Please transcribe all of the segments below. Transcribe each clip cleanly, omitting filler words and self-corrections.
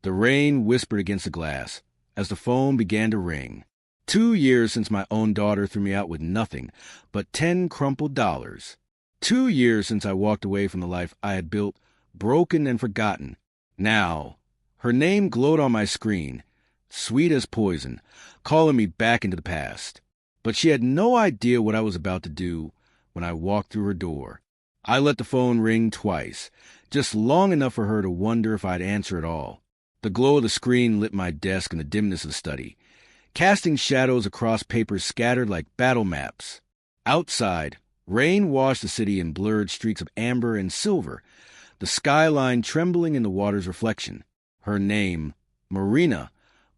The rain whispered against the glass as the phone began to ring. 2 years since my own daughter threw me out with nothing but 10 crumpled dollars. 2 years since I walked away from the life I had built, broken and forgotten. Now, her name glowed on my screen, sweet as poison, calling me back into the past. But she had no idea what I was about to do when I walked through her door. I let the phone ring twice, just long enough for her to wonder if I'd answer at all. The glow of the screen lit my desk in the dimness of the study, casting shadows across papers scattered like battle maps. Outside, rain washed the city in blurred streaks of amber and silver, the skyline trembling in the water's reflection. Her name, Marina,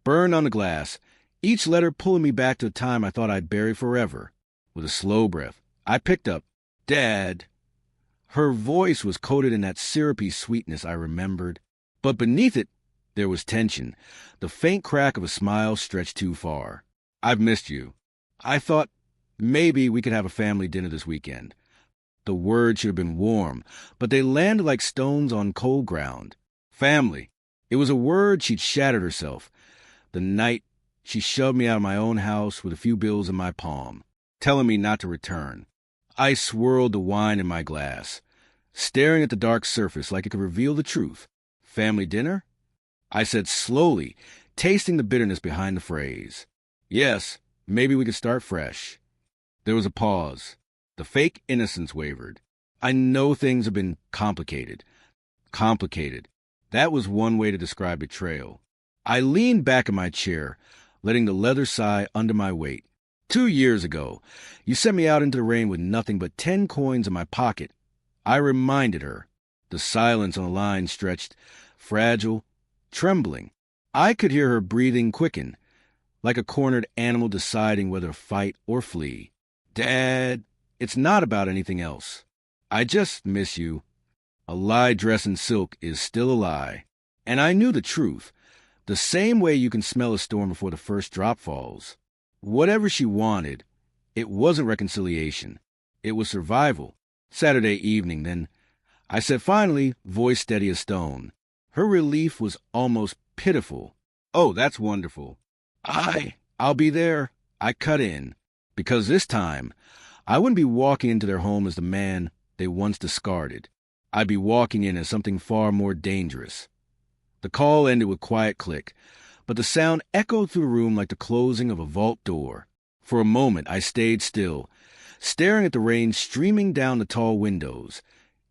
burned on the glass, each letter pulling me back to a time I thought I'd bury forever. With a slow breath, I picked up, "Dad." Her voice was coated in that syrupy sweetness I remembered, but beneath it, there was tension, the faint crack of a smile stretched too far. "I've missed you. I thought maybe we could have a family dinner this weekend." The words should have been warm, but they landed like stones on cold ground. Family. It was a word she'd shattered herself. The night she shoved me out of my own house with a few bills in my palm, telling me not to return. I swirled the wine in my glass, staring at the dark surface like it could reveal the truth. "Family dinner?" I said slowly, tasting the bitterness behind the phrase. "Yes, maybe we could start fresh." There was a pause. The fake innocence wavered. I know things have been complicated. Complicated. That was one way to describe betrayal. I leaned back in my chair, letting the leather sigh under my weight. 2 years ago, you sent me out into the rain with nothing but 10 coins in my pocket. I reminded her. The silence on the line stretched, fragile, trembling. I could hear her breathing quicken, like a cornered animal deciding whether to fight or flee. "Dad, it's not about anything else. I just miss you." A lie dressed in silk is still a lie. And I knew the truth, the same way you can smell a storm before the first drop falls. Whatever she wanted, it wasn't reconciliation. It was survival. Saturday evening, then, I said finally, voice steady as stone. Her relief was almost pitiful. "Oh, that's wonderful. I'll be there." I cut in, because this time, I wouldn't be walking into their home as the man they once discarded. I'd be walking in as something far more dangerous. The call ended with a quiet click, but the sound echoed through the room like the closing of a vault door. For a moment, I stayed still, staring at the rain streaming down the tall windows,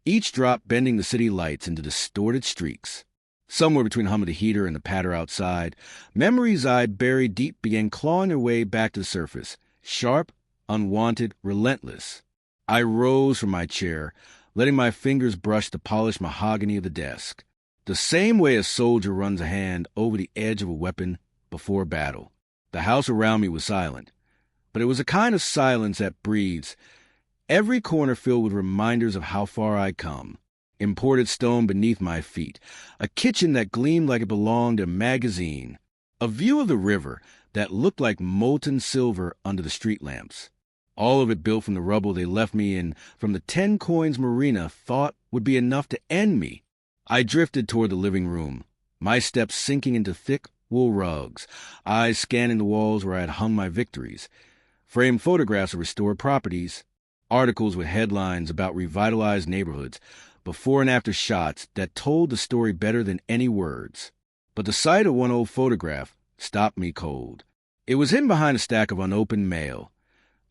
each drop bending the city lights into distorted streaks. Somewhere between the hum of the heater and the patter outside, memories I'd buried deep began clawing their way back to the surface, sharp, unwanted, relentless. I rose from my chair, letting my fingers brush the polished mahogany of the desk, the same way a soldier runs a hand over the edge of a weapon before battle. The house around me was silent, but it was a kind of silence that breathes, every corner filled with reminders of how far I'd come. Imported stone beneath my feet, a kitchen that gleamed like it belonged to a magazine, a view of the river that looked like molten silver under the street lamps. All of it built from the rubble they left me in from the 10 coins Marina thought would be enough to end me. I drifted toward the living room, my steps sinking into thick wool rugs, eyes scanning the walls where I had hung my victories, framed photographs of restored properties, articles with headlines about revitalized neighborhoods, before and after shots that told the story better than any words. But the sight of one old photograph stopped me cold. It was hidden behind a stack of unopened mail.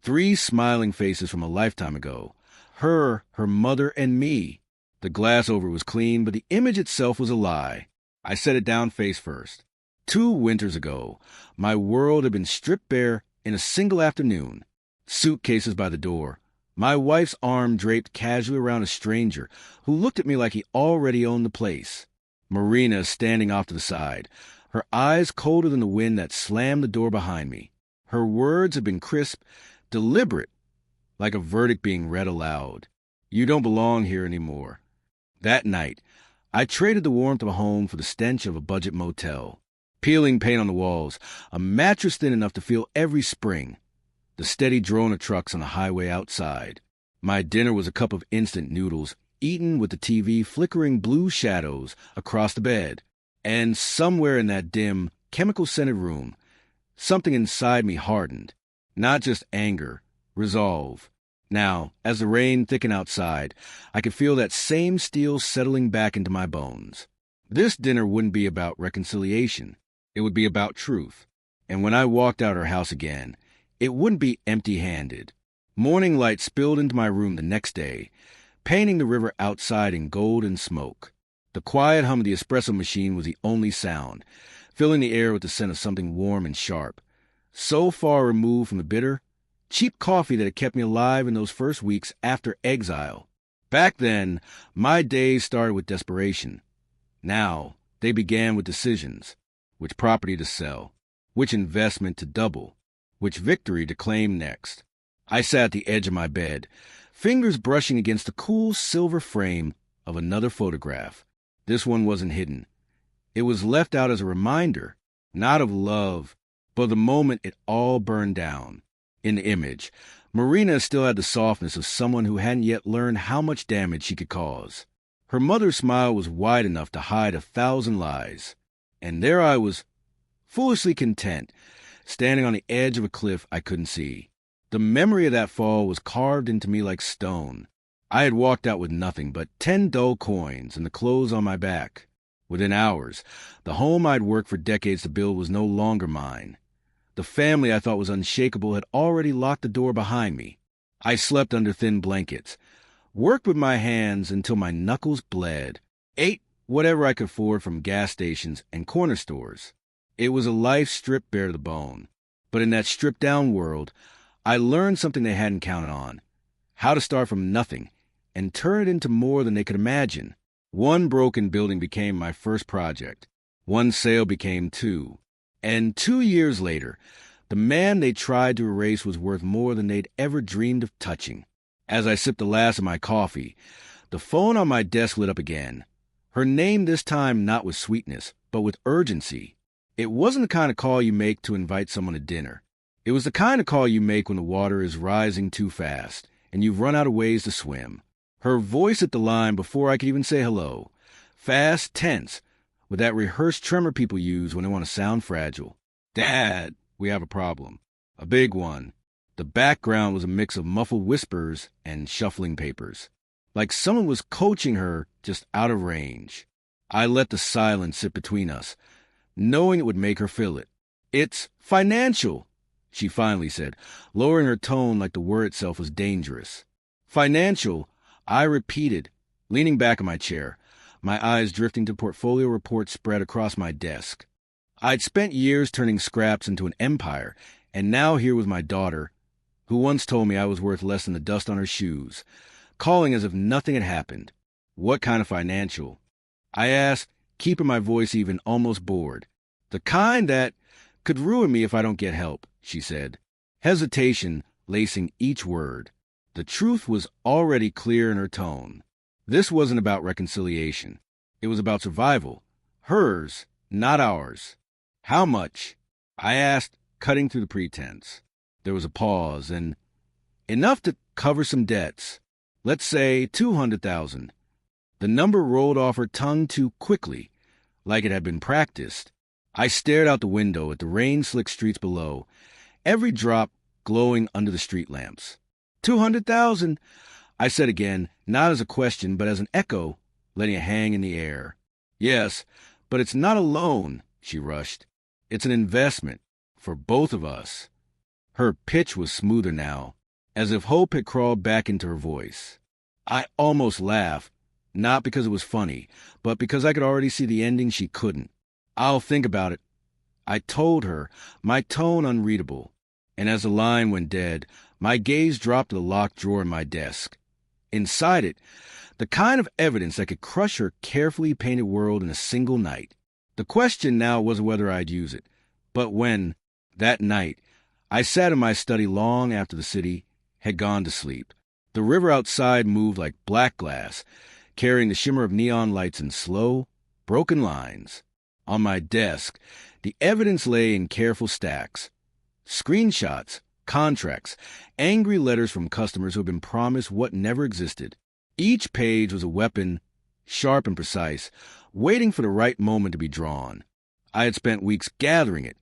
3 smiling faces from a lifetime ago. Her mother, and me. The glass over it was clean, but the image itself was a lie. I set it down face first. 2 winters ago, my world had been stripped bare in a single afternoon. Suitcases by the door. My wife's arm draped casually around a stranger who looked at me like he already owned the place. Marina standing off to the side, her eyes colder than the wind that slammed the door behind me. Her words had been crisp, deliberate, like a verdict being read aloud. "You don't belong here anymore." That night, I traded the warmth of a home for the stench of a budget motel. Peeling paint on the walls, a mattress thin enough to feel every spring, the steady drone of trucks on the highway outside. My dinner was a cup of instant noodles, eaten with the TV flickering blue shadows across the bed. And somewhere in that dim, chemical-scented room, something inside me hardened. Not just anger, resolve. Now, as the rain thickened outside, I could feel that same steel settling back into my bones. This dinner wouldn't be about reconciliation. It would be about truth. And when I walked out her house again, it wouldn't be empty-handed. Morning light spilled into my room the next day, painting the river outside in gold and smoke. The quiet hum of the espresso machine was the only sound, filling the air with the scent of something warm and sharp. So far removed from the bitter, cheap coffee that had kept me alive in those first weeks after exile. Back then, my days started with desperation. Now, they began with decisions. Which property to sell, which investment to double, which victory to claim next. I sat at the edge of my bed, fingers brushing against the cool silver frame of another photograph. This one wasn't hidden. It was left out as a reminder, not of love, but the moment it all burned down. In the image, Marina still had the softness of someone who hadn't yet learned how much damage she could cause. Her mother's smile was wide enough to hide 1,000 lies. And there I was, foolishly content, standing on the edge of a cliff I couldn't see. The memory of that fall was carved into me like stone. I had walked out with nothing but 10 dull coins and the clothes on my back. Within hours, the home I'd worked for decades to build was no longer mine. The family I thought was unshakable had already locked the door behind me. I slept under thin blankets, worked with my hands until my knuckles bled, ate whatever I could afford from gas stations and corner stores. It was a life stripped bare to the bone. But in that stripped-down world, I learned something they hadn't counted on. How to start from nothing and turn it into more than they could imagine. One broken building became my first project. One sale became 2. And 2 years later, the man they tried to erase was worth more than they'd ever dreamed of touching. As I sipped the last of my coffee, the phone on my desk lit up again. Her name this time not with sweetness, but with urgency. It wasn't the kind of call you make to invite someone to dinner. It was the kind of call you make when the water is rising too fast and you've run out of ways to swim. Her voice at the line before I could even say hello. Fast, tense, with that rehearsed tremor people use when they want to sound fragile. Dad, we have a problem. A big one. The background was a mix of muffled whispers and shuffling papers. Like someone was coaching her just out of range. I let the silence sit between us, knowing it would make her feel it. It's financial, she finally said, lowering her tone like the word itself was dangerous. Financial, I repeated, leaning back in my chair, my eyes drifting to portfolio reports spread across my desk. I'd spent years turning scraps into an empire, and now here was my daughter, who once told me I was worth less than the dust on her shoes, calling as if nothing had happened. What kind of financial? I asked, keeping my voice even, almost bored. The kind that could ruin me if I don't get help, she said, hesitation lacing each word. The truth was already clear in her tone. This wasn't about reconciliation. It was about survival. Hers, not ours. How much? I asked, cutting through the pretense. There was a pause, and enough to cover some debts. Let's say 200,000. The number rolled off her tongue too quickly, like it had been practiced. I stared out the window at the rain-slicked streets below, every drop glowing under the street lamps. 200,000, I said again, not as a question, but as an echo, letting it hang in the air. Yes, but it's not a loan, she rushed. It's an investment, for both of us. Her pitch was smoother now, as if hope had crawled back into her voice. I almost laughed, not because it was funny, but because I could already see the ending she couldn't. I'll think about it, I told her, my tone unreadable. And as the line went dead, my gaze dropped to the locked drawer in my desk. Inside it, the kind of evidence that could crush her carefully painted world in a single night. The question now wasn't whether I'd use it, but when, that night, I sat in my study long after the city had gone to sleep. The river outside moved like black glass, carrying the shimmer of neon lights in slow, broken lines. On my desk, the evidence lay in careful stacks. Screenshots, contracts, angry letters from customers who had been promised what never existed. Each page was a weapon, sharp and precise, waiting for the right moment to be drawn. I had spent weeks gathering it,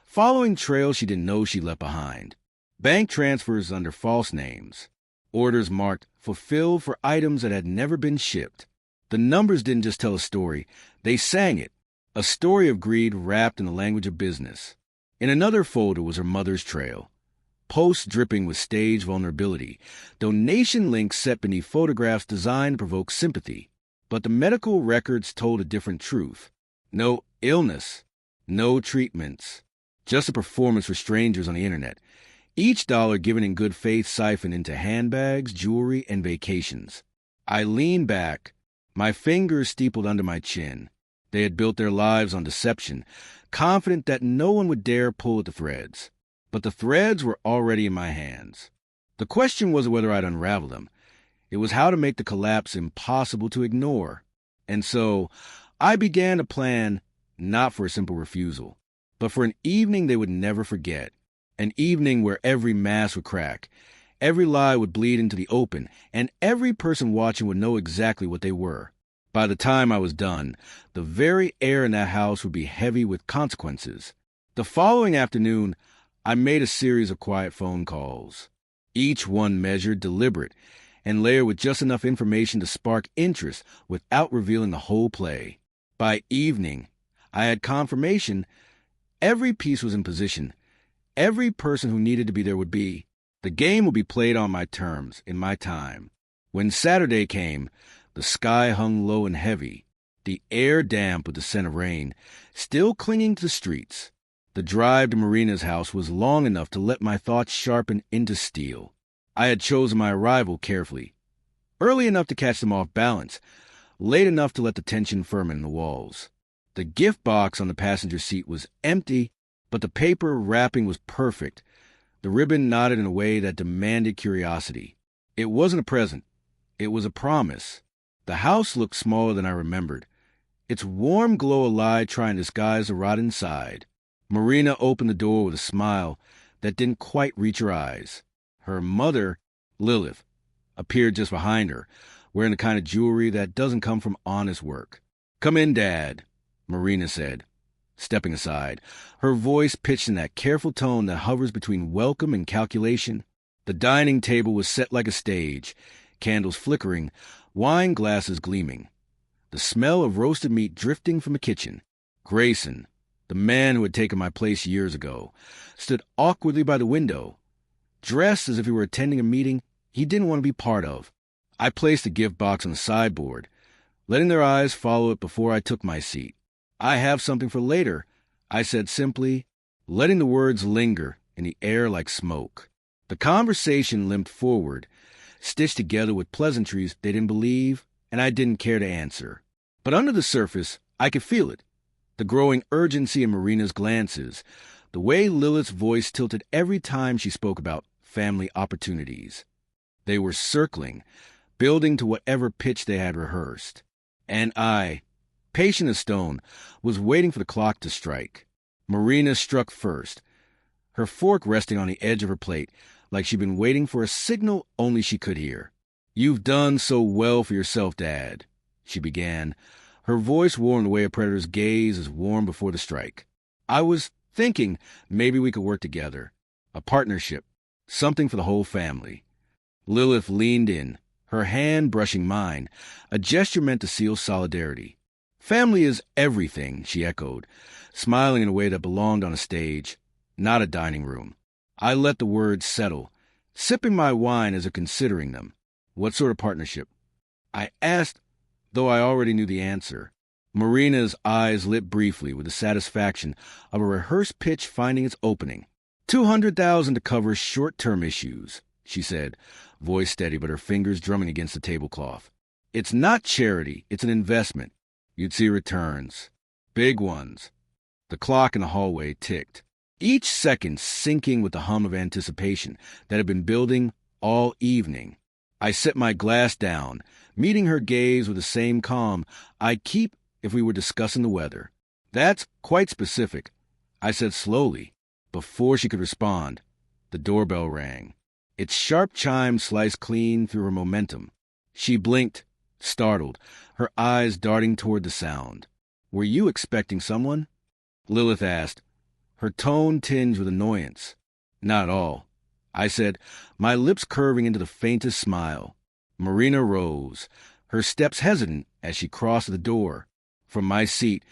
following trails she didn't know she left behind. Bank transfers under false names. Orders marked fulfilled for items that had never been shipped. The numbers didn't just tell a story, they sang it. A story of greed wrapped in the language of business. In another folder was her mother's trail. Posts dripping with staged vulnerability. Donation links set beneath photographs designed to provoke sympathy. But the medical records told a different truth. No illness. No treatments. Just a performance for strangers on the internet. Each dollar given in good faith siphoned into handbags, jewelry, and vacations. I leaned back, my fingers steepled under my chin. They had built their lives on deception, confident that no one would dare pull at the threads. But the threads were already in my hands. The question wasn't whether I'd unravel them. It was how to make the collapse impossible to ignore. And so I began a plan not for a simple refusal, but for an evening they would never forget. An evening where every mask would crack, every lie would bleed into the open, and every person watching would know exactly what they were. By the time I was done, the very air in that house would be heavy with consequences. The following afternoon, I made a series of quiet phone calls, each one measured, deliberate, and layered with just enough information to spark interest without revealing the whole play. By evening, I had confirmation. Every piece was in position. Every person who needed to be there would be. The game would be played on my terms, in my time. When Saturday came, the sky hung low and heavy, the air damp with the scent of rain, still clinging to the streets. The drive to Marina's house was long enough to let my thoughts sharpen into steel. I had chosen my arrival carefully. Early enough to catch them off balance, late enough to let the tension firmen in the walls. The gift box on the passenger seat was empty, but the paper wrapping was perfect. The ribbon knotted in a way that demanded curiosity. It wasn't a present. It was a promise. The house looked smaller than I remembered, its warm glow a lie trying to disguise the rot inside. Marina opened the door with a smile that didn't quite reach her eyes. Her mother, Lilith, appeared just behind her, wearing the kind of jewelry that doesn't come from honest work. "Come in, Dad," Marina said, stepping aside, her voice pitched in that careful tone that hovers between welcome and calculation. The dining table was set like a stage, candles flickering, wine glasses gleaming. The smell of roasted meat drifting from the kitchen. Grayson, the man who had taken my place years ago, stood awkwardly by the window, dressed as if he were attending a meeting he didn't want to be part of. I placed the gift box on the sideboard, letting their eyes follow it before I took my seat. "I have something for later," I said simply, letting the words linger in the air like smoke. The conversation limped forward, stitched together with pleasantries they didn't believe, and I didn't care to answer. But under the surface, I could feel it. The growing urgency in Marina's glances, the way Lilith's voice tilted every time she spoke about family opportunities. They were circling, building to whatever pitch they had rehearsed. And I, patient as stone, was waiting for the clock to strike. Marina struck first, her fork resting on the edge of her plate, like she'd been waiting for a signal only she could hear. "You've done so well for yourself, Dad," she began, her voice warm the way a predator's gaze is warm before the strike. "I was thinking maybe we could work together. A partnership, something for the whole family." Lilith leaned in, her hand brushing mine, a gesture meant to seal solidarity. "Family is everything," she echoed, smiling in a way that belonged on a stage, not a dining room. I let the words settle, sipping my wine as if considering them. "What sort of partnership?" I asked, though I already knew the answer. Marina's eyes lit briefly with the satisfaction of a rehearsed pitch finding its opening. $200,000 to cover short-term issues," she said, voice steady but her fingers drumming against the tablecloth. "It's not charity, it's an investment. You'd see returns. Big ones." The clock in the hallway ticked, each second syncing with the hum of anticipation that had been building all evening. I set my glass down, meeting her gaze with the same calm I'd keep if we were discussing the weather. "That's quite specific," I said slowly. Before she could respond, the doorbell rang. Its sharp chime sliced clean through her momentum. She blinked, startled, her eyes darting toward the sound. "Were you expecting someone?" Lilith asked, her tone tinged with annoyance. "Not at all," I said, my lips curving into the faintest smile. Marina rose, her steps hesitant as she crossed the door. From my seat,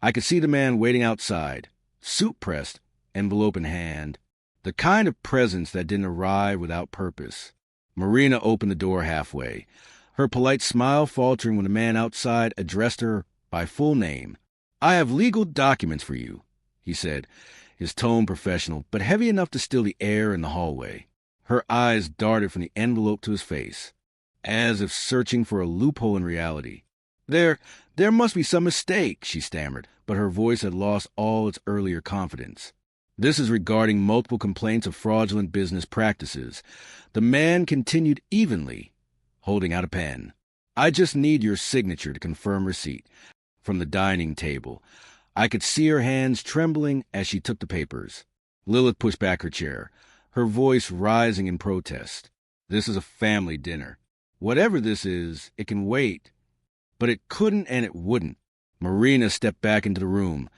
I could see the man waiting outside, suit pressed, envelope in hand. The kind of presence that didn't arrive without purpose. Marina opened the door halfway, her polite smile faltering when the man outside addressed her by full name. "I have legal documents for you," he said, his tone professional, but heavy enough to still the air in the hallway. Her eyes darted from the envelope to his face, as if searching for a loophole in reality. There must be some mistake," she stammered, but her voice had lost all its earlier confidence. "This is regarding multiple complaints of fraudulent business practices." The man continued evenly, holding out a pen. "I just need your signature to confirm receipt." From the dining table, I could see her hands trembling as she took the papers. Lilith pushed back her chair, her voice rising in protest. "This is a family dinner. Whatever this is, it can wait." But it couldn't and it wouldn't. Marina stepped back into the room,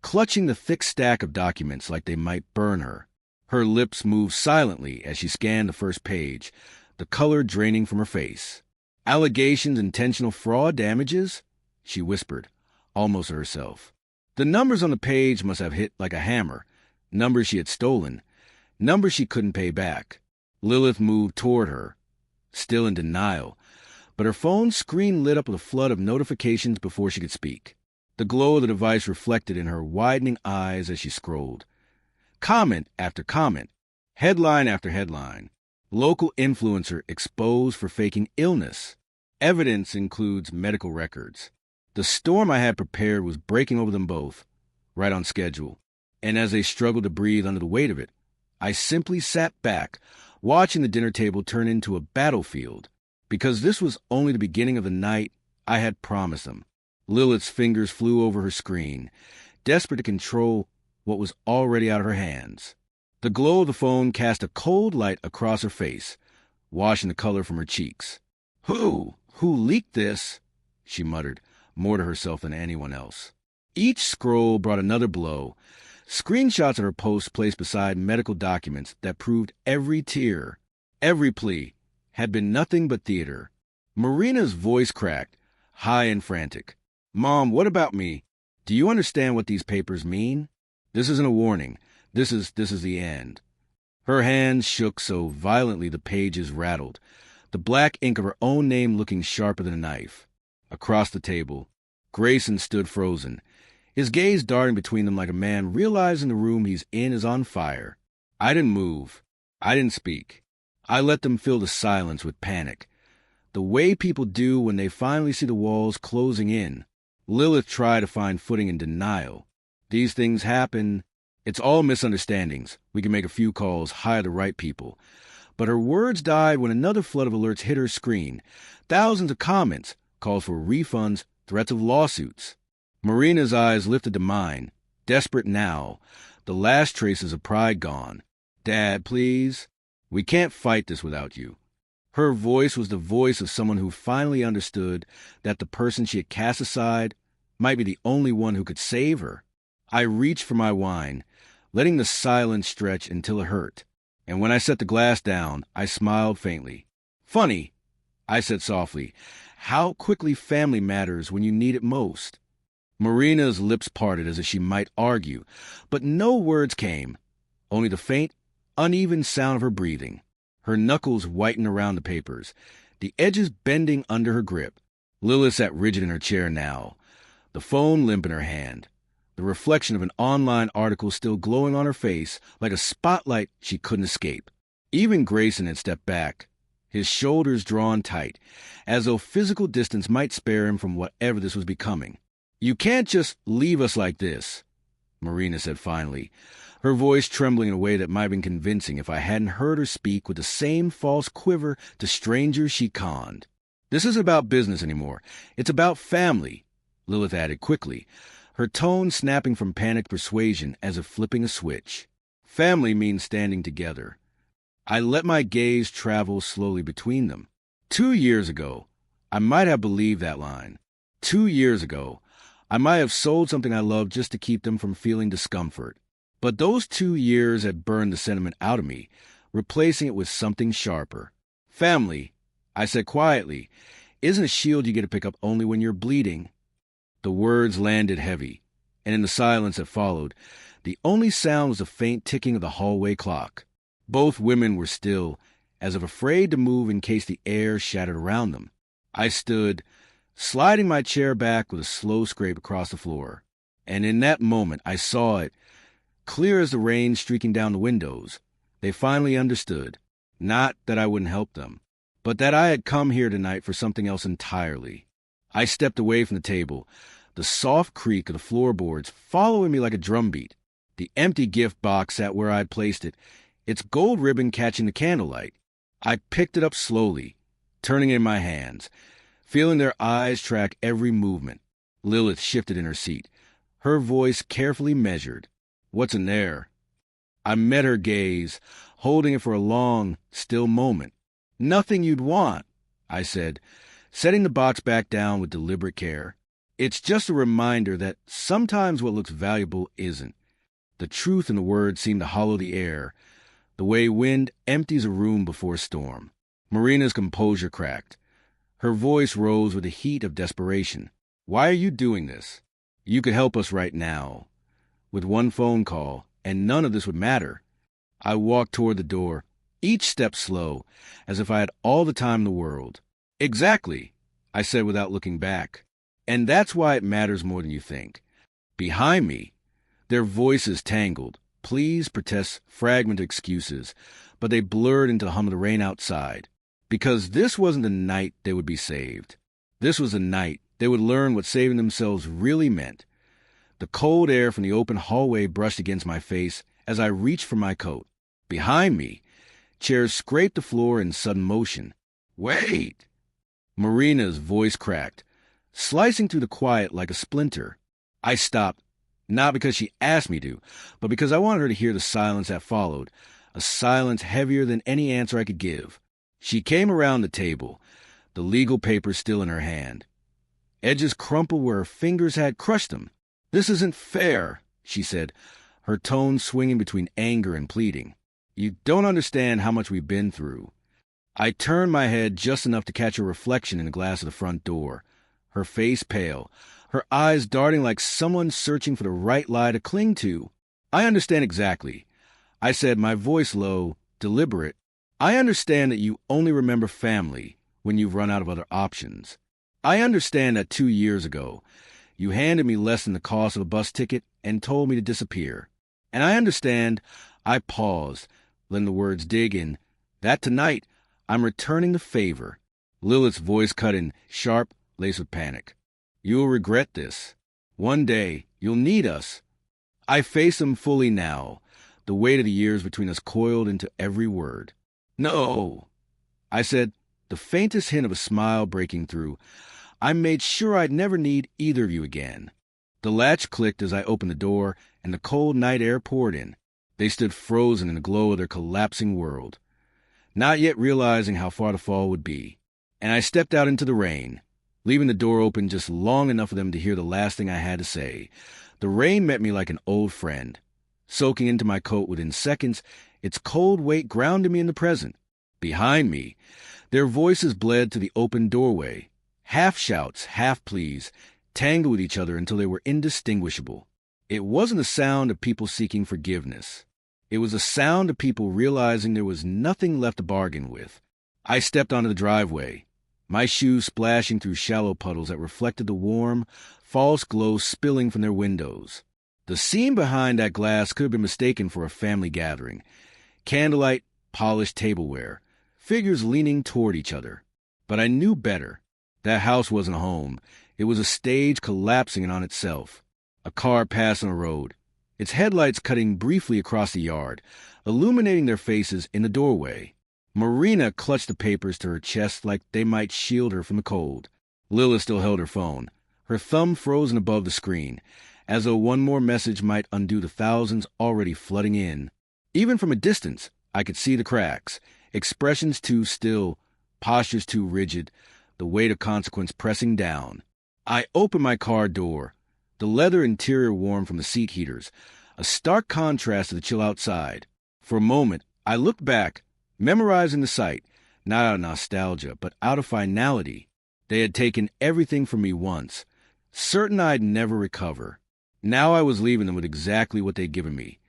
clutching the thick stack of documents like they might burn her. Her lips moved silently as she scanned the first page, the color draining from her face. "Allegations, intentional fraud, damages?" she whispered, almost to herself. The numbers on the page must have hit like a hammer. Numbers she had stolen. Numbers she couldn't pay back. Lilith moved toward her, still in denial, but her phone's screen lit up with a flood of notifications before she could speak. The glow of the device reflected in her widening eyes as she scrolled. Comment after comment, headline after headline. Local influencer exposed for faking illness. Evidence includes medical records. The storm I had prepared was breaking over them both, right on schedule. And as they struggled to breathe under the weight of it, I simply sat back, watching the dinner table turn into a battlefield. Because this was only the beginning of the night I had promised them. Lilith's fingers flew over her screen, desperate to control what was already out of her hands. The glow of the phone cast a cold light across her face, washing the color from her cheeks. Who leaked this?" she muttered, more to herself than anyone else. Each scroll brought another blow, screenshots of her posts placed beside medical documents that proved every tear, every plea, had been nothing but theater. Marina's voice cracked, high and frantic. "Mom, what about me? Do you understand what these papers mean? This isn't a warning. This is the end." Her hands shook so violently the pages rattled, the black ink of her own name looking sharper than a knife. Across the table, Grayson stood frozen, his gaze darting between them like a man realizing the room he's in is on fire. I didn't move. I didn't speak. I let them fill the silence with panic, the way people do when they finally see the walls closing in. Lilith tried to find footing in denial. "These things happen. It's all misunderstandings. We can make a few calls, hire the right people." But her words died when another flood of alerts hit her screen. Thousands of comments, calls for refunds, threats of lawsuits. Marina's eyes lifted to mine, desperate now, the last traces of pride gone. "Dad, please. We can't fight this without you." Her voice was the voice of someone who finally understood that the person she had cast aside might be the only one who could save her. I reached for my wine, letting the silence stretch until it hurt. And when I set the glass down, I smiled faintly. "Funny," I said softly, "how quickly family matters when you need it most." Marina's lips parted as if she might argue, but no words came, only the faint, uneven sound of her breathing. Her knuckles whitened around the papers, the edges bending under her grip. Lilith sat rigid in her chair now, the phone limp in her hand, the reflection of an online article still glowing on her face like a spotlight she couldn't escape. Even Grayson had stepped back, his shoulders drawn tight, as though physical distance might spare him from whatever this was becoming. "You can't just leave us like this," Marina said finally, her voice trembling in a way that might have been convincing if I hadn't heard her speak with the same false quiver to strangers she conned. "This isn't about business anymore. It's about family," Lilith added quickly, her tone snapping from panicked persuasion as if flipping a switch. "Family means standing together." I let my gaze travel slowly between them. 2 years ago, I might have believed that line. 2 years ago, I might have sold something I loved just to keep them from feeling discomfort. But those 2 years had burned the sentiment out of me, replacing it with something sharper. Family, I said quietly, isn't a shield you get to pick up only when you're bleeding. The words landed heavy, and in the silence that followed, the only sound was the faint ticking of the hallway clock. Both women were still, as if afraid to move in case the air shattered around them. I stood, sliding my chair back with a slow scrape across the floor. And in that moment, I saw it, clear as the rain streaking down the windows. They finally understood. Not that I wouldn't help them, but that I had come here tonight for something else entirely. I stepped away from the table, the soft creak of the floorboards following me like a drumbeat. The empty gift box sat where I had placed it, its gold ribbon catching the candlelight. I picked it up slowly, turning it in my hands, feeling their eyes track every movement. Lilith shifted in her seat, her voice carefully measured. "What's in there?" I met her gaze, holding it for a long, still moment. "Nothing you'd want," I said, setting the box back down with deliberate care. "It's just a reminder that sometimes what looks valuable isn't." The truth in the words seemed to hollow the air, the way wind empties a room before a storm. Marina's composure cracked. Her voice rose with the heat of desperation. "Why are you doing this? You could help us right now. With one phone call, and none of this would matter." I walked toward the door, each step slow, as if I had all the time in the world. "Exactly," I said without looking back. "And that's why it matters more than you think." Behind me, their voices tangled, pleas, protests, fragmented excuses, but they blurred into the hum of the rain outside. Because this wasn't the night they would be saved. This was the night they would learn what saving themselves really meant. The cold air from the open hallway brushed against my face as I reached for my coat. Behind me, chairs scraped the floor in sudden motion. "Wait!" Marina's voice cracked, slicing through the quiet like a splinter. I stopped, not because she asked me to, but because I wanted her to hear the silence that followed, a silence heavier than any answer I could give. She came around the table, the legal papers still in her hand. Edges crumpled where her fingers had crushed them. "This isn't fair," she said, her tone swinging between anger and pleading. "You don't understand how much we've been through." I turned my head just enough to catch her reflection in the glass of the front door, her face pale, her eyes darting like someone searching for the right lie to cling to. "I understand exactly," I said, my voice low, deliberate. "I understand that you only remember family when you've run out of other options. I understand that 2 years ago, you handed me less than the cost of a bus ticket and told me to disappear. And I understand," I paused, letting the words dig in, "that tonight I'm returning the favor." Lilith's voice cut in, sharp, laced with panic. "You'll regret this. One day, you'll need us." I face them fully now, the weight of the years between us coiled into every word. "No," I said, the faintest hint of a smile breaking through. "I made sure I'd never need either of you again." The latch clicked as I opened the door, and the cold night air poured in. They stood frozen in the glow of their collapsing world, not yet realizing how far the fall would be. And I stepped out into the rain, leaving the door open just long enough for them to hear the last thing I had to say. The rain met me like an old friend, soaking into my coat within seconds, its cold weight grounded me in the present. Behind me, their voices bled to the open doorway. Half shouts, half pleas, tangled with each other until they were indistinguishable. It wasn't the sound of people seeking forgiveness. It was the sound of people realizing there was nothing left to bargain with. I stepped onto the driveway, my shoes splashing through shallow puddles that reflected the warm, false glow spilling from their windows. The scene behind that glass could have been mistaken for a family gathering. Candlelight, polished tableware, figures leaning toward each other. But I knew better. That house wasn't a home. It was a stage collapsing in on itself. A car passed on the road, its headlights cutting briefly across the yard, illuminating their faces in the doorway. Marina clutched the papers to her chest like they might shield her from the cold. Lilith still held her phone, her thumb frozen above the screen, as though one more message might undo the thousands already flooding in. Even from a distance, I could see the cracks, expressions too still, postures too rigid, the weight of consequence pressing down. I opened my car door, the leather interior warm from the seat heaters, a stark contrast to the chill outside. For a moment, I looked back, memorizing the sight, not out of nostalgia, but out of finality. They had taken everything from me once, certain I'd never recover. Now I was leaving them with exactly what they'd given me.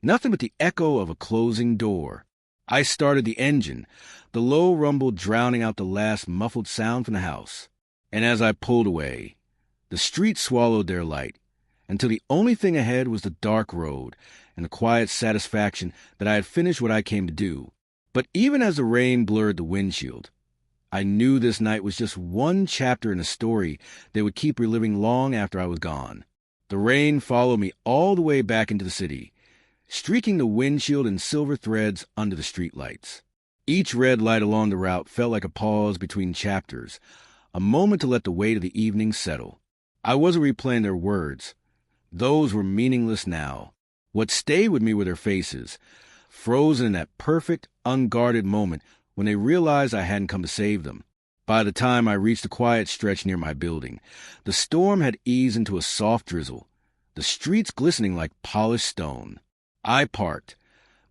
Nothing but the echo of a closing door. I started the engine, the low rumble drowning out the last muffled sound from the house. And as I pulled away, the streets swallowed their light, until the only thing ahead was the dark road and the quiet satisfaction that I had finished what I came to do. But even as the rain blurred the windshield, I knew this night was just one chapter in a story they would keep reliving long after I was gone. The rain followed me all the way back into the city, streaking the windshield in silver threads under the streetlights. Each red light along the route felt like a pause between chapters, a moment to let the weight of the evening settle. I wasn't replaying their words. Those were meaningless now. What stayed with me were their faces, frozen in that perfect, unguarded moment when they realized I hadn't come to save them. By the time I reached the quiet stretch near my building, the storm had eased into a soft drizzle, the streets glistening like polished stone. I parked,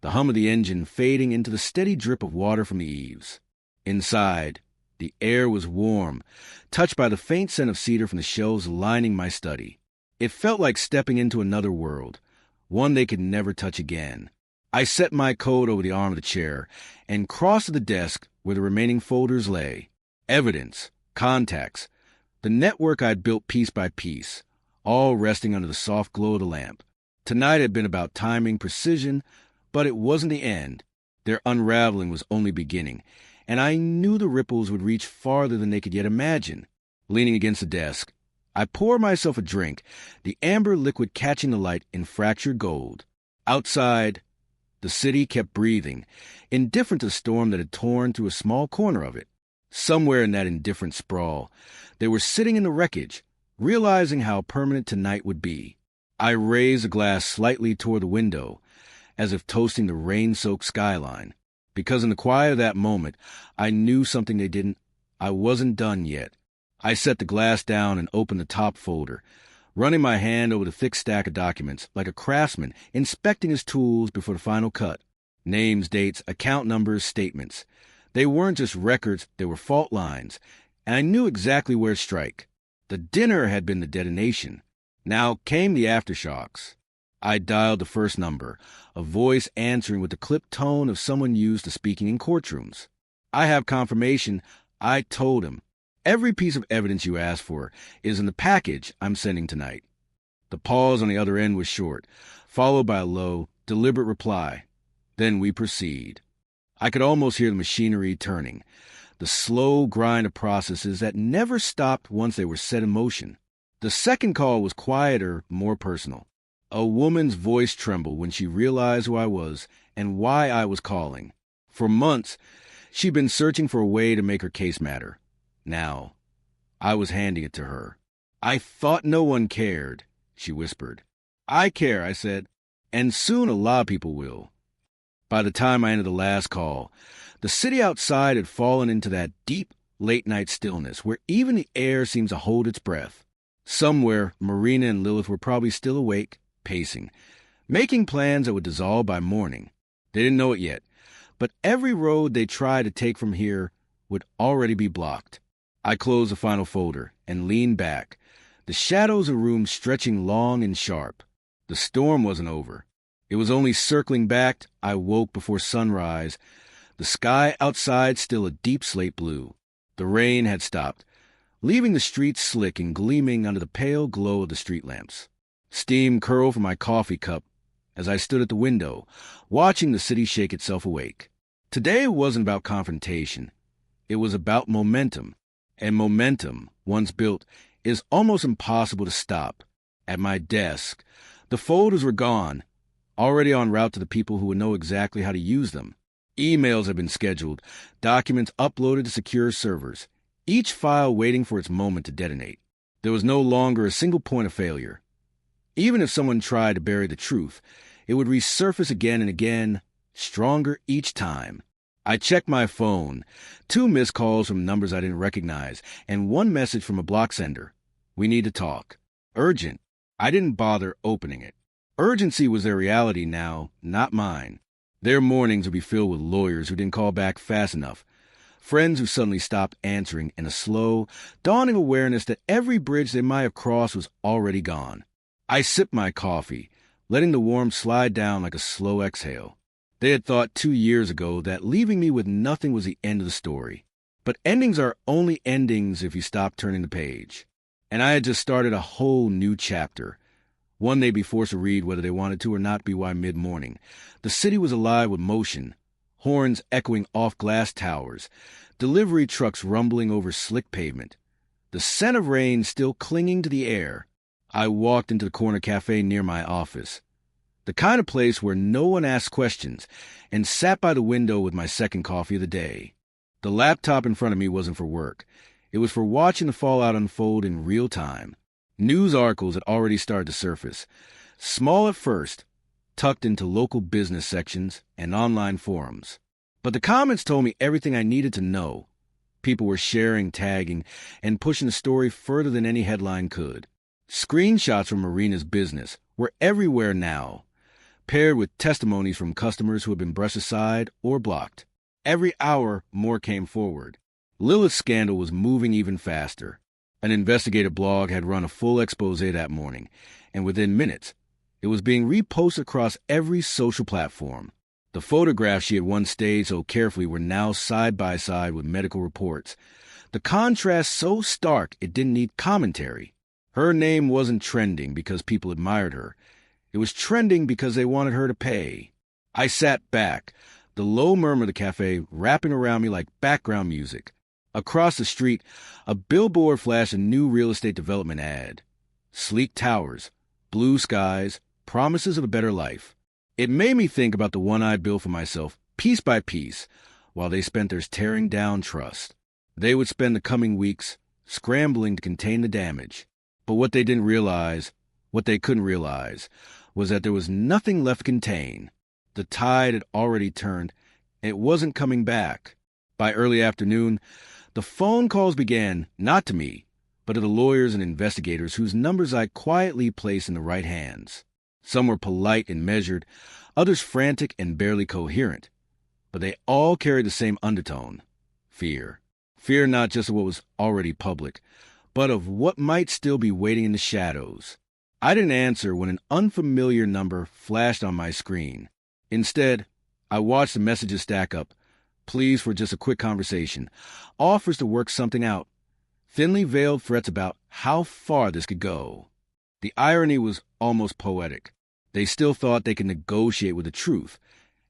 the hum of the engine fading into the steady drip of water from the eaves. Inside, the air was warm, touched by the faint scent of cedar from the shelves lining my study. It felt like stepping into another world, one they could never touch again. I set my coat over the arm of the chair and crossed to the desk where the remaining folders lay. Evidence, contacts, the network I'd built piece by piece, all resting under the soft glow of the lamp. Tonight had been about timing, precision, but it wasn't the end. Their unraveling was only beginning, and I knew the ripples would reach farther than they could yet imagine. Leaning against the desk, I poured myself a drink, the amber liquid catching the light in fractured gold. Outside, the city kept breathing, indifferent to the storm that had torn through a small corner of it. Somewhere in that indifferent sprawl, they were sitting in the wreckage, realizing how permanent tonight would be. I raised a glass slightly toward the window, as if toasting the rain-soaked skyline, because in the quiet of that moment, I knew something they didn't. I wasn't done yet. I set the glass down and opened the top folder, running my hand over the thick stack of documents like a craftsman inspecting his tools before the final cut. Names, dates, account numbers, statements. They weren't just records, they were fault lines, and I knew exactly where to strike. The dinner had been the detonation. Now came the aftershocks. I dialed the first number, a voice answering with the clipped tone of someone used to speaking in courtrooms. I have confirmation, I told him. Every piece of evidence you asked for is in the package I'm sending tonight. The pause on the other end was short, followed by a low, deliberate reply. Then we proceed. I could almost hear the machinery turning, the slow grind of processes that never stopped once they were set in motion. The second call was quieter, more personal. A woman's voice trembled when she realized who I was and why I was calling. For months, she'd been searching for a way to make her case matter. Now, I was handing it to her. "I thought no one cared," she whispered. "I care," I said, "and soon a lot of people will." By the time I ended the last call, the city outside had fallen into that deep, late-night stillness where even the air seems to hold its breath. Somewhere, Marina and Lilith were probably still awake, pacing, making plans that would dissolve by morning. They didn't know it yet, but every road they tried to take from here would already be blocked. I closed the final folder and leaned back, the shadows of the room stretching long and sharp. The storm wasn't over. It was only circling back. I woke before sunrise, the sky outside still a deep slate blue. The rain had stopped, leaving the streets slick and gleaming under the pale glow of the street lamps. Steam curled from my coffee cup as I stood at the window, watching the city shake itself awake. Today wasn't about confrontation. It was about momentum. And momentum, once built, is almost impossible to stop. At my desk, the folders were gone, already en route to the people who would know exactly how to use them. Emails had been scheduled, documents uploaded to secure servers, each file waiting for its moment to detonate. There was no longer a single point of failure. Even if someone tried to bury the truth, it would resurface again and again, stronger each time. I checked my phone. 2 missed calls from numbers I didn't recognize, and 1 message from a block sender. We need to talk. Urgent. I didn't bother opening it. Urgency was their reality now, not mine. Their mornings would be filled with lawyers who didn't call back fast enough, friends who suddenly stopped answering, and a slow, dawning awareness that every bridge they might have crossed was already gone. I sipped my coffee, letting the warmth slide down like a slow exhale. They had thought 2 years ago that leaving me with nothing was the end of the story. But endings are only endings if you stop turning the page. And I had just started a whole new chapter. One they'd be forced to read whether they wanted to or not by mid-morning. The city was alive with motion, horns echoing off glass towers, delivery trucks rumbling over slick pavement, the scent of rain still clinging to the air. I walked into the corner cafe near my office, the kind of place where no one asked questions, and sat by the window with my second coffee of the day. The laptop in front of me wasn't for work. It was for watching the fallout unfold in real time. News articles had already started to surface, small at first, tucked into local business sections and online forums. But the comments told me everything I needed to know. People were sharing, tagging, and pushing the story further than any headline could. Screenshots from Marina's business were everywhere now, paired with testimonies from customers who had been brushed aside or blocked. Every hour, more came forward. Lilith's scandal was moving even faster. An investigative blog had run a full expose that morning, and within minutes, it was being reposted across every social platform. The photographs she had once staged so carefully were now side by side with medical reports. The contrast so stark it didn't need commentary. Her name wasn't trending because people admired her. It was trending because they wanted her to pay. I sat back, the low murmur of the cafe wrapping around me like background music. Across the street, a billboard flashed a new real estate development ad. Sleek towers, blue skies, promises of a better life. It made me think about the one I'd built for myself, piece by piece, while they spent theirs tearing down trust. They would spend the coming weeks scrambling to contain the damage. But what they couldn't realize, was that there was nothing left to contain. The tide had already turned, and it wasn't coming back. By early afternoon, the phone calls began, not to me, but to the lawyers and investigators whose numbers I quietly placed in the right hands. Some were polite and measured, others frantic and barely coherent. But they all carried the same undertone: fear. Fear not just of what was already public, but of what might still be waiting in the shadows. I didn't answer when an unfamiliar number flashed on my screen. Instead, I watched the messages stack up. Pleas for just a quick conversation. Offers to work something out. Thinly veiled threats about how far this could go. The irony was almost poetic. They still thought they could negotiate with the truth,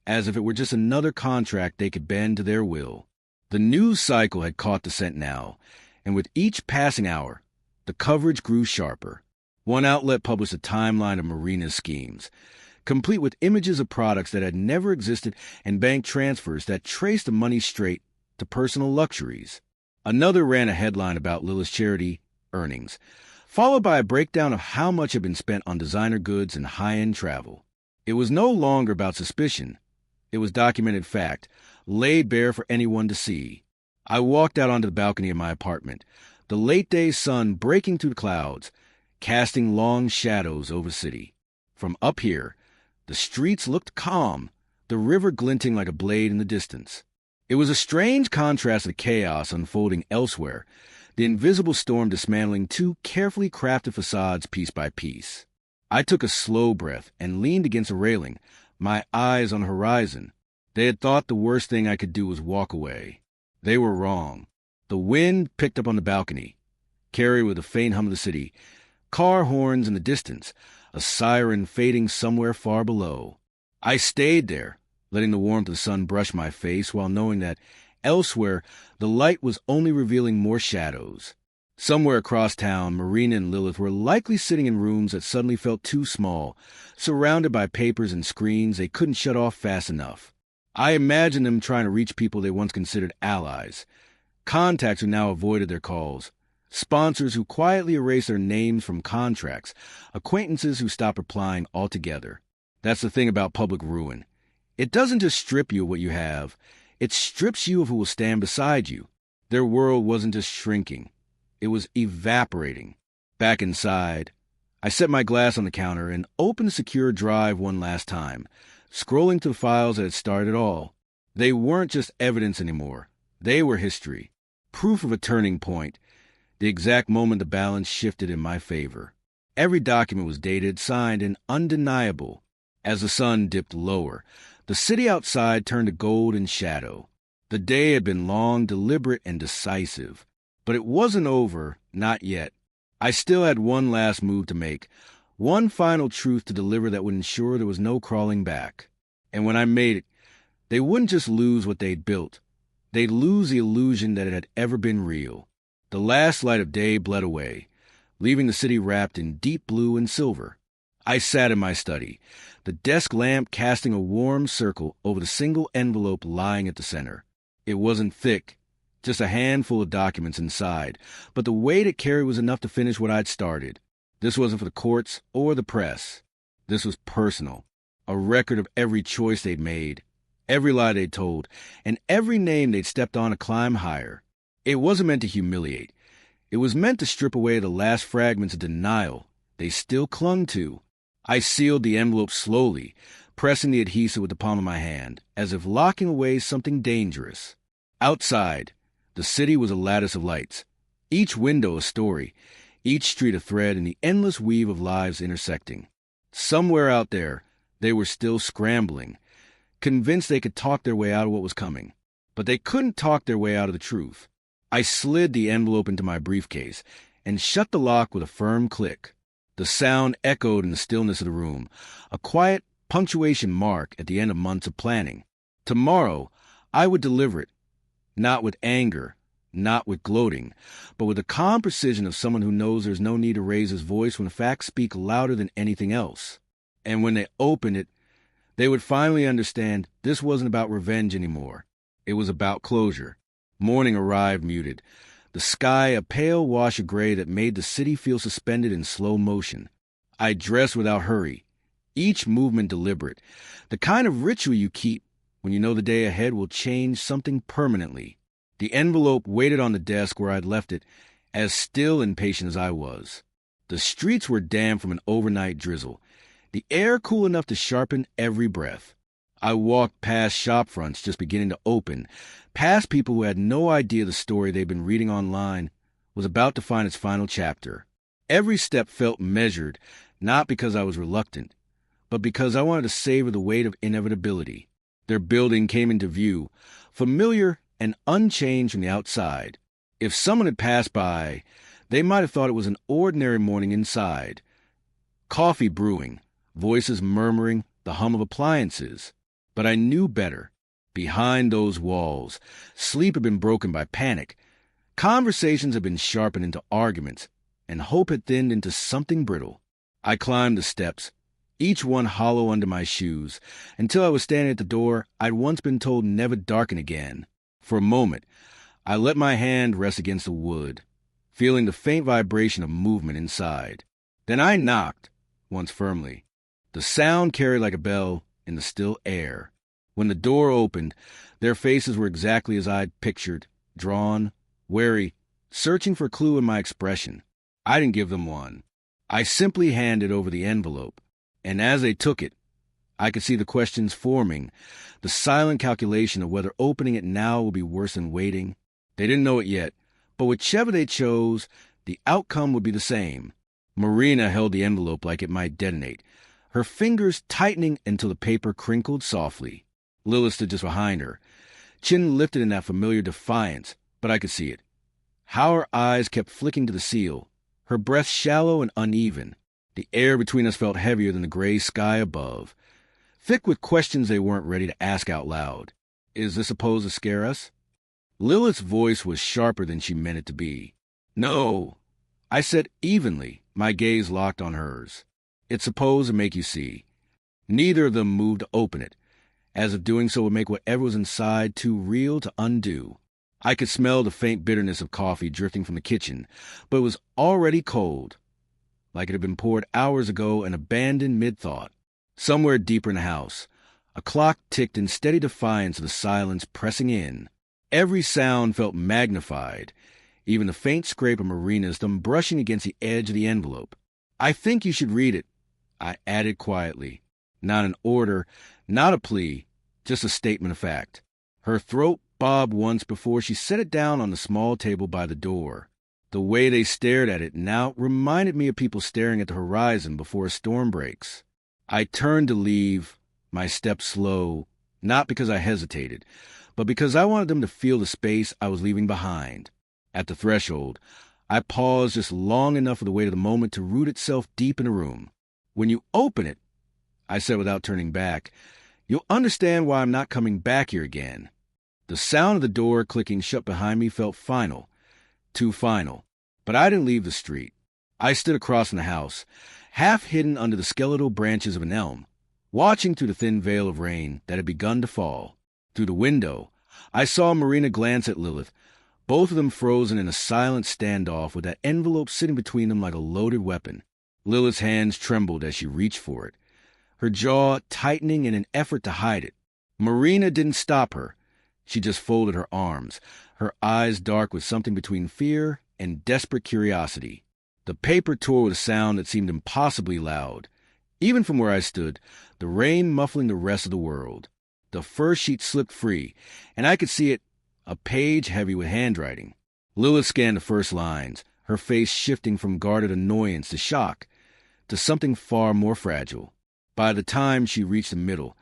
as if it were just another contract they could bend to their will. The news cycle had caught the scent now, and with each passing hour, the coverage grew sharper. One outlet published a timeline of Marina's schemes, complete with images of products that had never existed and bank transfers that traced the money straight to personal luxuries. Another ran a headline about Lilith's charity earnings, followed by a breakdown of how much had been spent on designer goods and high-end travel. It was no longer about suspicion. It was documented fact, laid bare for anyone to see. I walked out onto the balcony of my apartment, the late-day sun breaking through the clouds, casting long shadows over the city. From up here, the streets looked calm, the river glinting like a blade in the distance. It was a strange contrast to the chaos unfolding elsewhere, the invisible storm dismantling 2 carefully crafted facades piece by piece. I took a slow breath and leaned against a railing, my eyes on the horizon. They had thought the worst thing I could do was walk away. They were wrong. The wind picked up on the balcony, carried with a faint hum of the city, car horns in the distance, a siren fading somewhere far below. I stayed there, letting the warmth of the sun brush my face while knowing that elsewhere the light was only revealing more shadows. Somewhere across town, Marina and Lilith were likely sitting in rooms that suddenly felt too small, surrounded by papers and screens they couldn't shut off fast enough. I imagined them trying to reach people they once considered allies, contacts who now avoided their calls, sponsors who quietly erased their names from contracts, acquaintances who stopped replying altogether. That's the thing about public ruin. It doesn't just strip you of what you have, It strips you of who will stand beside you. Their world wasn't just shrinking. It was evaporating. Back inside, I set my glass on the counter and opened the secure drive one last time, scrolling through the files that had started it all. They weren't just evidence anymore. They were history. Proof of a turning point. The exact moment the balance shifted in my favor. Every document was dated, signed, and undeniable. As the sun dipped lower, the city outside turned to gold and shadow. The day had been long, deliberate, and decisive. But it wasn't over, not yet. I still had one last move to make, one final truth to deliver that would ensure there was no crawling back. And when I made it, they wouldn't just lose what they'd built. They'd lose the illusion that it had ever been real. The last light of day bled away, leaving the city wrapped in deep blue and silver. I sat in my study, the desk lamp casting a warm circle over the single envelope lying at the center. It wasn't thick, just a handful of documents inside, but the weight it carried was enough to finish what I'd started. This wasn't for the courts or the press. This was personal, a record of every choice they'd made, every lie they'd told, and every name they'd stepped on to climb higher. It wasn't meant to humiliate. It was meant to strip away the last fragments of denial they still clung to. I sealed the envelope slowly, pressing the adhesive with the palm of my hand, as if locking away something dangerous. Outside, the city was a lattice of lights, each window a story, each street a thread in the endless weave of lives intersecting. Somewhere out there, they were still scrambling, convinced they could talk their way out of what was coming. But they couldn't talk their way out of the truth. I slid the envelope into my briefcase and shut the lock with a firm click. The sound echoed in the stillness of the room, a quiet punctuation mark at the end of months of planning. Tomorrow, I would deliver it, not with anger, not with gloating, but with the calm precision of someone who knows there's no need to raise his voice when the facts speak louder than anything else. And when they opened it, they would finally understand this wasn't about revenge anymore. It was about closure. Morning arrived muted, the sky a pale wash of gray that made the city feel suspended in slow motion. I dressed without hurry, each movement deliberate, the kind of ritual you keep when you know the day ahead will change something permanently. The envelope waited on the desk where I'd left it, as still and patient as I was. The streets were damp from an overnight drizzle, the air cool enough to sharpen every breath. I walked past shop fronts just beginning to open, past people who had no idea the story they'd been reading online was about to find its final chapter. Every step felt measured, not because I was reluctant, but because I wanted to savor the weight of inevitability. Their building came into view, familiar and unchanged from the outside. If someone had passed by, they might have thought it was an ordinary morning inside. Coffee brewing, voices murmuring, the hum of appliances. But I knew better. Behind those walls, sleep had been broken by panic. Conversations had been sharpened into arguments, and hope had thinned into something brittle. I climbed the steps, each one hollow under my shoes, until I was standing at the door I'd once been told never darken again. For a moment, I let my hand rest against the wood, feeling the faint vibration of movement inside. Then I knocked, once firmly. The sound carried like a bell in the still air. When the door opened, their faces were exactly as I'd pictured, drawn, wary, searching for a clue in my expression. I didn't give them one. I simply handed over the envelope, and as they took it, I could see the questions forming, the silent calculation of whether opening it now would be worse than waiting. They didn't know it yet, but whichever they chose, the outcome would be the same. Marina held the envelope like it might detonate, her fingers tightening until the paper crinkled softly. Lilith stood just behind her, chin lifted in that familiar defiance, but I could see it. How her eyes kept flicking to the seal, her breath shallow and uneven. The air between us felt heavier than the gray sky above, thick with questions they weren't ready to ask out loud. Is this supposed to scare us? Lilith's voice was sharper than she meant it to be. No, I said evenly, my gaze locked on hers. It's supposed to make you see. Neither of them moved to open it, as if doing so would make whatever was inside too real to undo. I could smell the faint bitterness of coffee drifting from the kitchen, but it was already cold, like it had been poured hours ago and abandoned mid-thought. Somewhere deeper in the house, A clock ticked in steady defiance of the silence pressing in. Every sound felt magnified, even the faint scrape of Marina's thumb brushing against the edge of the envelope. "I think you should read it," I added quietly. Not an order, not a plea, just a statement of fact. Her throat bobbed once before she set it down on the small table by the door. The way they stared at it now reminded me of people staring at the horizon before a storm breaks. I turned to leave, my steps slow, not because I hesitated, but because I wanted them to feel the space I was leaving behind. At the threshold, I paused just long enough for the weight of the moment to root itself deep in the room. "When you open it," I said without turning back, "you'll understand why I'm not coming back here again." The sound of the door clicking shut behind me felt final, too final. But I didn't leave the street. I stood across from the house, half hidden under the skeletal branches of an elm, watching through the thin veil of rain that had begun to fall. Through the window, I saw Marina glance at Lilith, both of them frozen in a silent standoff with that envelope sitting between them like a loaded weapon. Lilith's hands trembled as she reached for it, her jaw tightening in an effort to hide it. Marina didn't stop her. She just folded her arms, her eyes dark with something between fear and desperate curiosity. The paper tore with a sound that seemed impossibly loud, even from where I stood, the rain muffling the rest of the world. The first sheet slipped free, and I could see it, a page heavy with handwriting. Lilith scanned the first lines, her face shifting from guarded annoyance to shock, to something far more fragile. By the time she reached the middle,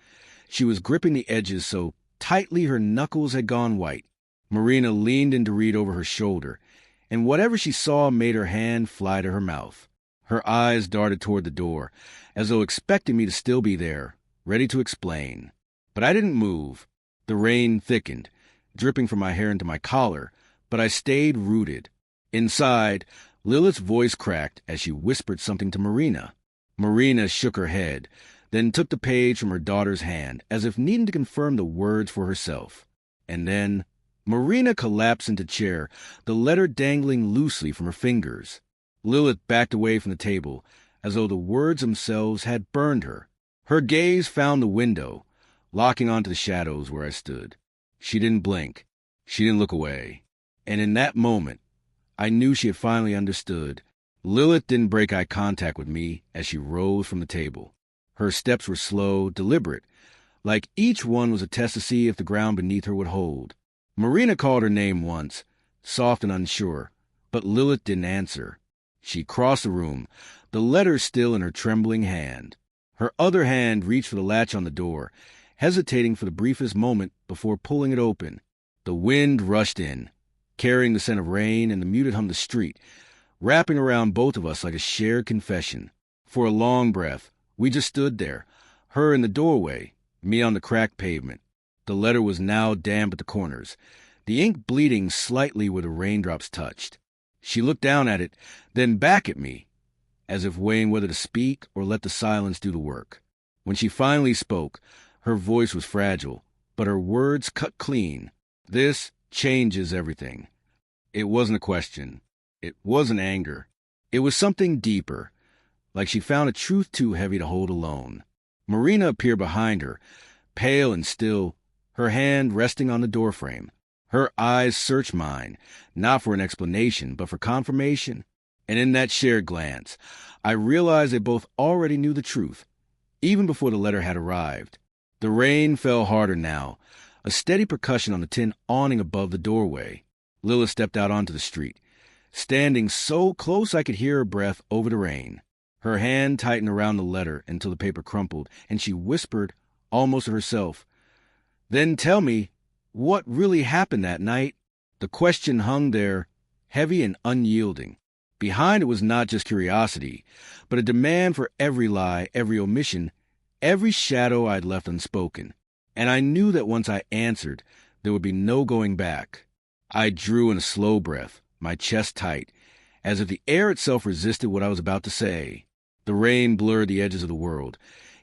she was gripping the edges so tightly her knuckles had gone white. Marina leaned in to read over her shoulder, and whatever she saw made her hand fly to her mouth. Her eyes darted toward the door, as though expecting me to still be there, ready to explain. But I didn't move. The rain thickened, dripping from my hair into my collar, but I stayed rooted. Inside, Lilith's voice cracked as she whispered something to Marina. Marina shook her head, then took the page from her daughter's hand, as if needing to confirm the words for herself. And then Marina collapsed into chair, the letter dangling loosely from her fingers. Lilith backed away from the table, as though the words themselves had burned her. Her gaze found the window, locking onto the shadows where I stood. She didn't blink. She didn't look away. And in that moment, I knew she had finally understood. Lilith didn't break eye contact with me as she rose from the table. Her steps were slow, deliberate, like each one was a test to see if the ground beneath her would hold. Marina called her name once, soft and unsure, but Lilith didn't answer. She crossed the room, the letter still in her trembling hand. Her other hand reached for the latch on the door, hesitating for the briefest moment before pulling it open. The wind rushed in, carrying the scent of rain and the muted hum of the street, wrapping around both of us like a shared confession. For a long breath, we just stood there, her in the doorway, me on the cracked pavement. The letter was now damp at the corners, the ink bleeding slightly where the raindrops touched. She looked down at it, then back at me, as if weighing whether to speak or let the silence do the work. When she finally spoke, her voice was fragile, but her words cut clean. "This changes everything." It wasn't a question. It wasn't anger. It was something deeper, like she found a truth too heavy to hold alone. Marina appeared behind her, pale and still, her hand resting on the doorframe. Her eyes searched mine, not for an explanation, but for confirmation. And in that shared glance, I realized they both already knew the truth, even before the letter had arrived. The rain fell harder now, a steady percussion on the tin awning above the doorway. Lilith stepped out onto the street, standing so close I could hear her breath over the rain. Her hand tightened around the letter until the paper crumpled, and she whispered, almost to herself, "Then tell me, what really happened that night?" The question hung there, heavy and unyielding. Behind it was not just curiosity, but a demand for every lie, every omission, every shadow I'd left unspoken. And I knew that once I answered, there would be no going back. I drew in a slow breath, my chest tight, as if the air itself resisted what I was about to say. The rain blurred the edges of the world,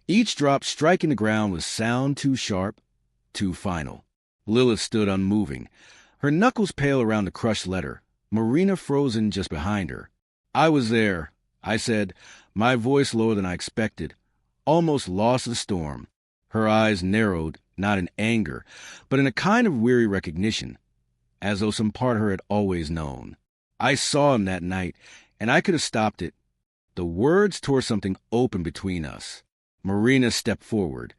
each drop striking the ground with sound too sharp, too final. Lilith stood unmoving, her knuckles pale around the crushed letter, Marina frozen just behind her. "I was there," I said, my voice lower than I expected, almost lost to the storm. Her eyes narrowed, not in anger, but in a kind of weary recognition, as though some part of her had always known. I saw him that night, and I could have stopped it. The words tore something open between us. Marina stepped forward,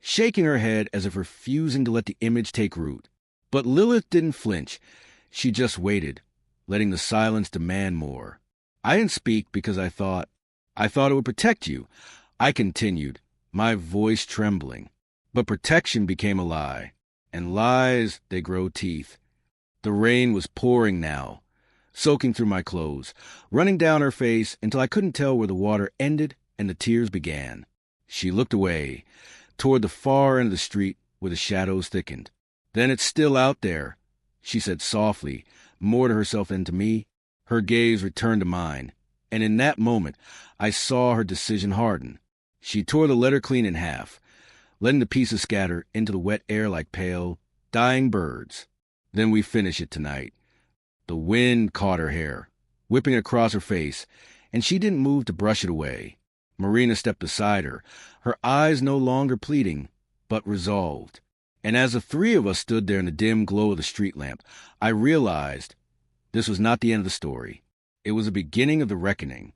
shaking her head as if refusing to let the image take root. But Lilith didn't flinch. She just waited, letting the silence demand more. I didn't speak because I thought it would protect you. I continued, my voice trembling. But protection became a lie, and lies, they grow teeth. The rain was pouring now, soaking through my clothes, running down her face until I couldn't tell where the water ended and the tears began. She looked away, toward the far end of the street where the shadows thickened. Then it's still out there, she said softly, more to herself than to me. Her gaze returned to mine, and in that moment I saw her decision harden. She tore the letter clean in half, letting the pieces scatter into the wet air like pale, dying birds. Then we finish it tonight. The wind caught her hair, whipping it across her face, and she didn't move to brush it away. Marina stepped beside her, her eyes no longer pleading, but resolved. And as the three of us stood there in the dim glow of the street lamp, I realized this was not the end of the story. It was the beginning of the reckoning.